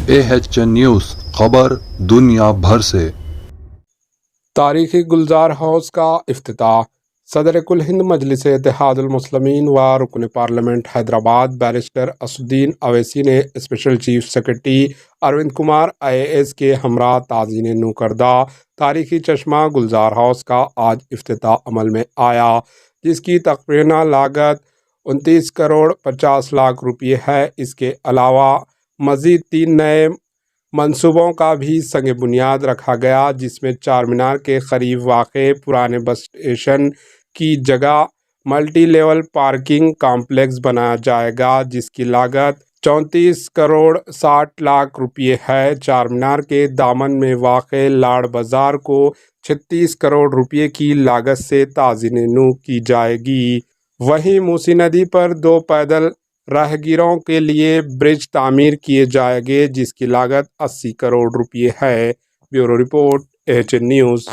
AHN news खबर दुनिया भर से। तारीखी गुलजार हाउस का इफ्तिताह। सदर कुल हिंद मजलिस इत्तेहादुल मुस्लिमीन व रुकन पार्लियामेंट हैदराबाद बैरिस्टर असुद्दीन अवैसी ने special chief secretary Arvind Kumar IAS के हमरा ताज़ीन नू करदा तारीखी चश्मा गुलजार हाउस का आज इफ्तिताह अमल में आया, जिसकी तकरीबन लागत 29 करोड़ 50 लाख रुपये है। इसके अलावा मज़ीद 3 नए मंसूबों का भी संग बुनियाद रखा गया, जिसमें चार मीनार के करीब वाक़े पुराने बस स्टेशन की जगह मल्टी लेवल पार्किंग कॉम्प्लेक्स बनाया जाएगा, जिसकी लागत 34 करोड़ 60 लाख रुपये है। चार मीनार के दामन में वाक़े लाड़ बाज़ार को 36 करोड़ रुपये की लागत से ताज़ीन नू की जाएगी। वहीं मूसी नदी पर 2 पैदल राहगीरों के लिए ब्रिज तामीर किए जाएंगे, जिसकी लागत 80 करोड़ रुपये है। Bureau report AHN news.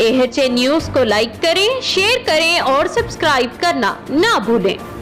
AHN news को लाइक करें, शेयर करें और सब्सक्राइब करना ना भूलें।